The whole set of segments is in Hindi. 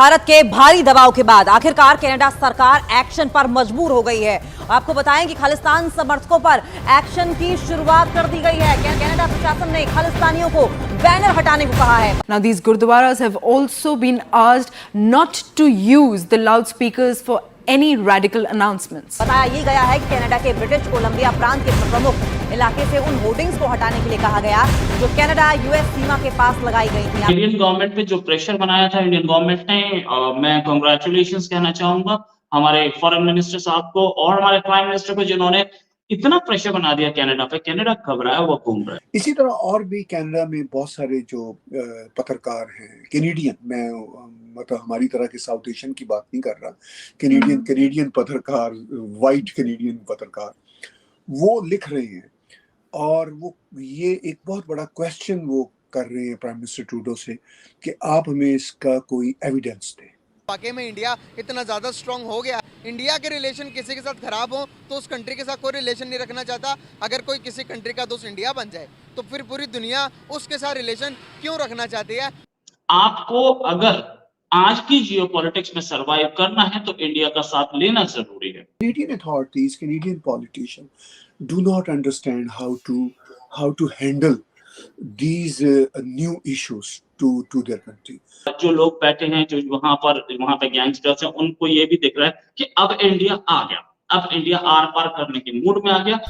भारत के भारी दबाव के बाद आखिरकार कनाडा सरकार एक्शन पर मजबूर हो गई है। आपको बताएं कि खालिस्तान समर्थकों पर एक्शन की शुरुआत कर दी गई है। कनाडा प्रशासन ने खालिस्तानियों को बैनर हटाने को कहा है। Now these gurdwaras have also been asked not to use the loudspeakers for any radical announcements. बताया ये गया है कि कनाडा के ब्रिटिश कोलंबिया प्रांत के प्रमुख इलाके से उन होर्डिंग्स को हटाने के लिए कहा गया जो कनाडा यूएस सीमा के पास लगाई गई थी। इंडियन गवर्नमेंट पे जो प्रेशर बनाया था इंडियन गवर्नमेंट ने, मैं कांग्रेचुलेशंस कहना चाहूंगा हमारे फॉरेन मिनिस्टर साहब को और हमारे प्राइम मिनिस्टर को, जिन्होंने इतना प्रेशर बना दिया कनाडा पे। कनाडा घबराया हुआ घूम रहा है। इसी तरह और भी कनाडा में बहुत सारे जो पत्रकार हैं कैनेडियन, मैं मतलब हमारी तरह के साउथ एशियन की बात नहीं कर रहा, कैनेडियन पत्रकार, वाइट कैनेडियन पत्रकार, वो लिख रहे हैं और वो ये एक बहुत बड़ा क्वेश्चन वो कर रहे हैं प्राइम मिनिस्टर ट्रूडो से कि आप हमें इसका कोई एविडेंस दें। वाकई में इंडिया इतना ज़्यादा स्ट्रांग हो गया। इंडिया के रिलेशन किसी के साथ खराब हो तो उस कंट्री के साथ कोई रिलेशन नहीं रखना चाहता। अगर कोई किसी कंट्री का दोस्त इंडिया बन जाए तो फिर पूरी दुनिया उसके साथ रिलेशन क्यों रखना चाहती है। आपको अगर आज की जियोपॉलिटिक्स में सरवाइव करना है तो इंडिया का साथ लेना जरूरी है। Canadian authorities, Canadian politicians do not understand how to handle these new issues to their country. जो लोग बैठे हैं, जो वहां पे गैंगस्टर्स हैं, उनको ये भी दिख रहा है कि अब इंडिया आ गया, अब इंडिया आर पार करने के मूड में आ गया।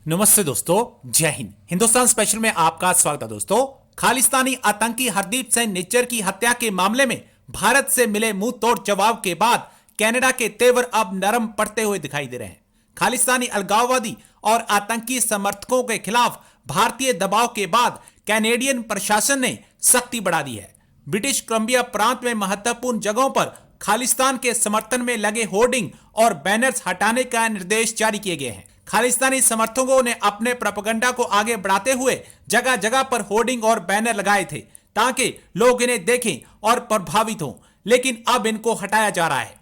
नमस्ते दोस्तों, जय हिंद। हिंदुस्तान स्पेशल में आपका स्वागत है। दोस्तों, खालिस्तानी आतंकी हरदीप सिंह निज्जर की हत्या के मामले में भारत से मिले मुंह तोड़ जवाब के बाद कनाडा के तेवर अब नरम पड़ते हुए दिखाई दे रहे हैं। खालिस्तानी अलगाववादी और आतंकी समर्थकों के खिलाफ भारतीय दबाव के बाद कैनेडियन प्रशासन ने सख्ती बढ़ा दी है। ब्रिटिश कोलंबिया प्रांत में महत्वपूर्ण जगहों पर खालिस्तान के समर्थन में लगे होर्डिंग और बैनर्स हटाने का निर्देश जारी किए गए हैं। खालिस्तानी समर्थकों ने अपने प्रोपेगेंडा को आगे बढ़ाते हुए जगह जगह पर होर्डिंग और बैनर लगाए थे ताकि लोग इन्हें देखें और प्रभावित हों, लेकिन अब इनको हटाया जा रहा है।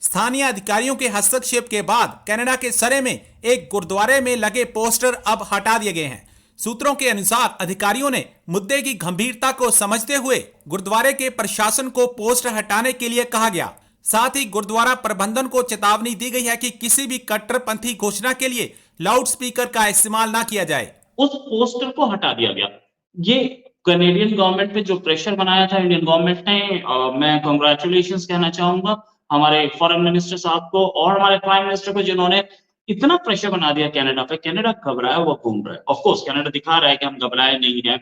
स्थानीय अधिकारियों के हस्तक्षेप के बाद कनाडा के सरे में एक गुरुद्वारे में लगे पोस्टर अब हटा दिए गए हैं। सूत्रों के अनुसार अधिकारियों ने मुद्दे की गंभीरता को समझते हुए गुरुद्वारे के प्रशासन को पोस्टर हटाने के लिए कहा गया। साथ ही गुरुद्वारा प्रबंधन को चेतावनी दी गई है कि किसी भी कट्टरपंथी घोषणा के लिए लाउड स्पीकर का इस्तेमाल ना किया जाए। उस पोस्टर को हटा दिया गया। ये कैनेडियन गवर्नमेंट पे जो प्रेशर बनाया था इंडियन गवर्नमेंट ने, मैं कांग्रेचुलेशंस कहना चाहूंगा हमारे फॉरेन मिनिस्टर साहब को और हमारे प्राइम मिनिस्टर को, जिन्होंने इतना प्रेशर बना दिया कनाडा पे। कनाडा घबराया हुआ घूम रहा है। ऑफ कोर्स कनाडा दिखा रहा है कि हम घबराए नहीं है।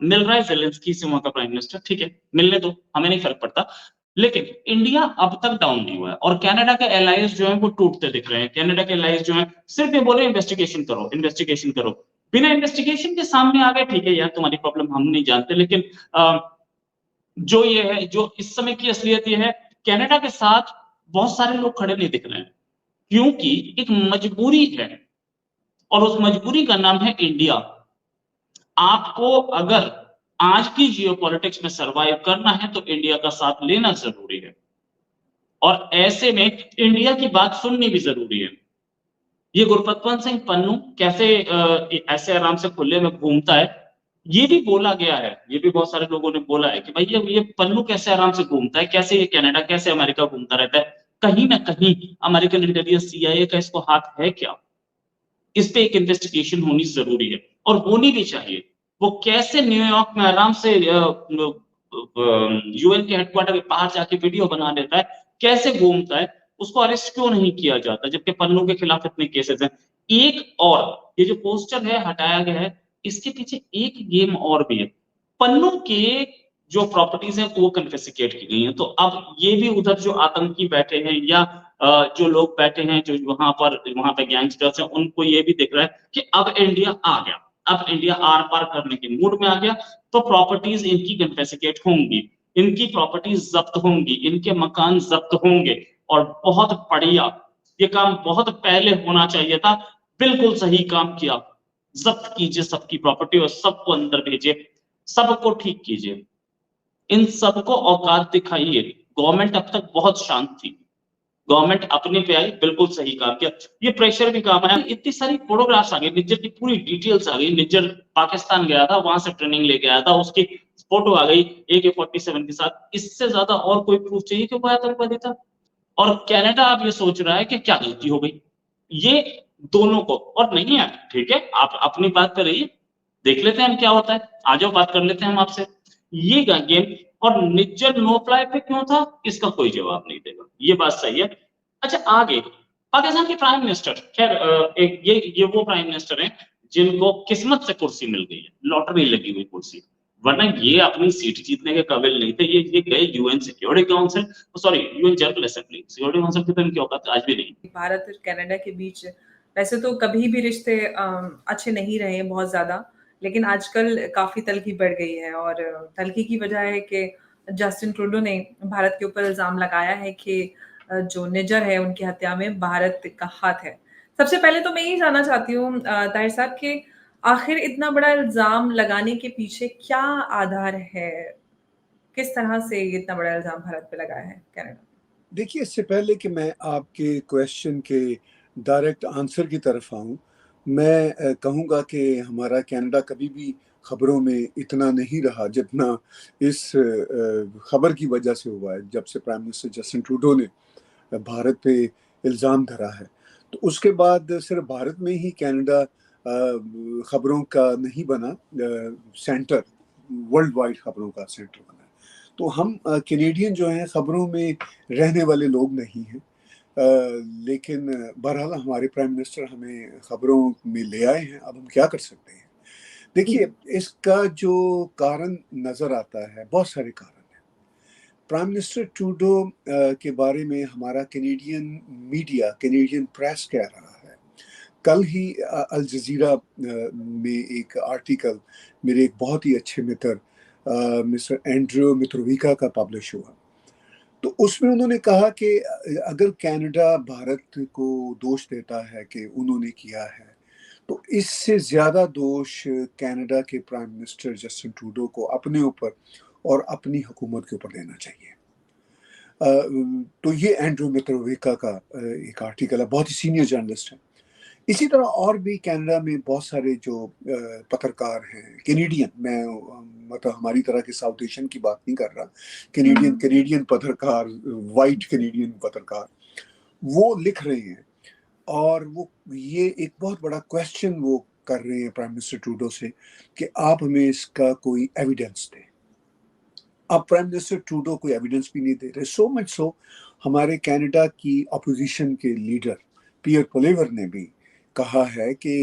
मिल रहा है ज़ेलेंस्की से वहां का प्राइम मिनिस्टर, ठीक है, मिलने दो, हमें नहीं फर्क पड़ता। लेकिन इंडिया अब तक डाउन नहीं हुआ है और कनाडा के एलाइज जो है वो टूटते दिख रहे हैं। कनाडा के एलाइज जो है सिर्फ ये बोले इन्वेस्टिगेशन करो, इन्वेस्टिगेशन करो। बिना इन्वेस्टिगेशन के सामने आ गए, ठीक है यार तुम्हारी प्रॉब्लम हम नहीं जानते, लेकिन जो ये है, जो इस समय की असलियत ये है, कनाडा के साथ बहुत सारे लोग खड़े नहीं दिख रहे हैं क्योंकि एक मजबूरी है और उस मजबूरी का नाम है इंडिया। आपको अगर आज की जियोपॉलिटिक्स में सरवाइव करना है तो इंडिया का साथ लेना जरूरी है और ऐसे में इंडिया की बात सुननी भी जरूरी है। ये गुरपतवंत सिंह पन्नू कैसे ऐसे आराम से खुले में घूमता है, ये भी बोला गया है, ये भी बहुत सारे लोगों ने बोला है कि भाई ये पन्नू कैसे आराम से घूमता है, कैसे ये कनाडा, कैसे अमेरिका घूमता रहता है। कहीं ना कहीं अमेरिकन इंटेलिजेंस सीआईए का इसको हाथ है क्या? इस पे एक इन्वेस्टिगेशन होनी जरूरी है और होनी भी चाहिए। वो कैसे न्यूयॉर्क में आराम से यूएन के हेडक्वार्टर के बाहर जाके वीडियो बना लेता है, कैसे घूमता है, उसको अरेस्ट क्यों नहीं किया जाता जबकि पन्नू के खिलाफ इतने केसेस हैं। एक और ये जो पोस्टर है हटाया गया है, इसके पीछे एक गेम और भी है। पन्नू के जो प्रॉपर्टीज हैं वो कन्फिस्केट की गई हैं, तो अब ये भी उधर जो आतंकी बैठे हैं या जो लोग बैठे हैं, जो वहां पे गैंगस्टर्स हैं, उनको ये भी दिख रहा है कि अब इंडिया आ गया, अब इंडिया आर पार करने के मूड में आ गया, तो प्रॉपर्टीज इनकी कन्फिस्केट होंगी, इनकी प्रॉपर्टीज जब्त होंगी, इनके मकान जब्त होंगे। और बहुत बढ़िया, ये काम बहुत पहले होना चाहिए था, बिल्कुल सही काम किया। जब्त कीजिए सबकी प्रॉपर्टी और सबको अंदर भेजिए, सबको ठीक कीजिए, इन सबको औकात दिखाइए। गवर्नमेंट अब तक बहुत शांत थी, गवर्नमेंट अपने पे आई, बिल्कुल सही काम किया। ये प्रेशर भी काम आया, इतनी सारी फोटोग्राफ्स आ गई, निज्जर की पूरी डिटेल्स आ गई। निज्जर पाकिस्तान गया था, वहां से ट्रेनिंग लेके आया था, उसकी फोटो आ गई AK-47 के साथ, इससे ज्यादा और कोई प्रूफ चाहिए कि वो आतंकवादी था? और कनाडा अब ये सोच रहा है कि क्या गलती हो गई, ये दोनों को, और नहीं है ठीक है, आप अपनी बात पे रहिए, देख लेते हैं हम क्या होता है, आ जाओ बात कर लेते हैं हम आपसे। ये गेम, और निज्जर नो फ्लाई पे क्यों था, इसका कोई जवाब नहीं देगा, ये बात सही है। अच्छा आगे, पाकिस्तान के प्राइम मिनिस्टर, खैर एक ये वो प्राइम मिनिस्टर हैं जिनको किस्मत से कुर्सी मिल गई है, लॉटरी लगी हुई कुर्सी, वरना ये अपनी सीट जीतने के काबिल नहीं थे। ये गए UN security council, sorry UN general assembly, security council की तो इनकी औकात आज भी नहीं। भारत और कनाडा के बीच वैसे तो कभी भी रिश्ते अच्छे नहीं रहे बहुत ज़्यादा, लेकिन आजकल काफ़ी तल्खी बढ़ गई है, और तल्खी की वजह है कि जस्टिन ट्रूडो ने भारत के ऊपर इल्ज़ाम लगाया है कि जो निज्जर है उनकी हत्या में भारत का हाथ है। सबसे पहले तो मैं यही जानना चाहती हूँ ताहिर साहब कि आखिर इतना बड़ा इल्ज़ाम लगाने के पीछे क्या आधार है? किस तरह से ये इतना बड़ा इल्ज़ाम भारत पे लगाया है कनाडा? देखिए, इससे पहले कि मैं आपके क्वेश्चन के डायरेक्ट आंसर की तरफ आऊँ, मैं कहूँगा कि हमारा कनाडा कभी भी खबरों में इतना नहीं रहा जितना इस खबर की वजह से हुआ है, जब से प्राइम मिनिस्टर जस्टिन ट्रूडो ने भारत पे इल्ज़ाम धरा है। तो उसके बाद सिर्फ भारत में ही कनाडा खबरों का नहीं बना, सेंटर, वर्ल्ड वाइड खबरों का सेंटर बना। तो हम कैनेडियन जो हैं खबरों में रहने वाले लोग नहीं हैं, लेकिन बहरहाल हमारे प्राइम मिनिस्टर हमें खबरों में ले आए हैं, अब हम क्या कर सकते हैं। देखिए, इसका जो कारण नज़र आता है, बहुत सारे कारण हैं। प्राइम मिनिस्टर ट्रूडो के बारे में हमारा कैनेडियन मीडिया, कैनेडियन प्रेस कह रहा है। कल ही अल जज़ीरा में एक आर्टिकल मेरे एक बहुत ही अच्छे मित्र मिस्टर एंड्रू मित्रोविका का पब्लिश हुआ, तो उसमें उन्होंने कहा कि अगर कनाडा भारत को दोष देता है कि उन्होंने किया है, तो इससे ज़्यादा दोष कनाडा के प्राइम मिनिस्टर जस्टिन ट्रूडो को अपने ऊपर और अपनी हुकूमत के ऊपर देना चाहिए। तो ये एंड्रू मित्रोविका का एक आर्टिकल है, बहुत ही सीनियर जर्नलिस्ट है। इसी तरह और भी कनाडा में बहुत सारे जो पत्रकार हैं कैनेडियन, मैं मतलब हमारी तरह के साउथ एशियन की बात नहीं कर रहा, कैनेडियन पत्रकार, वाइट कैनेडियन पत्रकार, वो लिख रहे हैं, और वो ये एक बहुत बड़ा क्वेश्चन वो कर रहे हैं प्राइम मिनिस्टर ट्रूडो से कि आप हमें इसका कोई एविडेंस दें। अब प्राइम मिनिस्टर ट्रूडो कोई एविडेंस भी नहीं दे रहे। सो मच सो हमारे कनाडा की अपोजिशन के लीडर पियर पोलिवर ने भी कहा है कि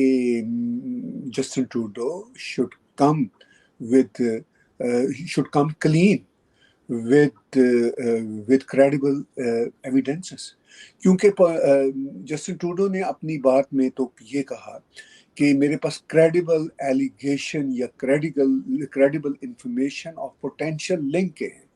Justin Trudeau should come clean with credible evidences, क्योंकि जस्टिन ट्रूडो ने अपनी बात में तो ये कहा कि मेरे पास क्रेडिबल एलिगेशन या credible information of potential link है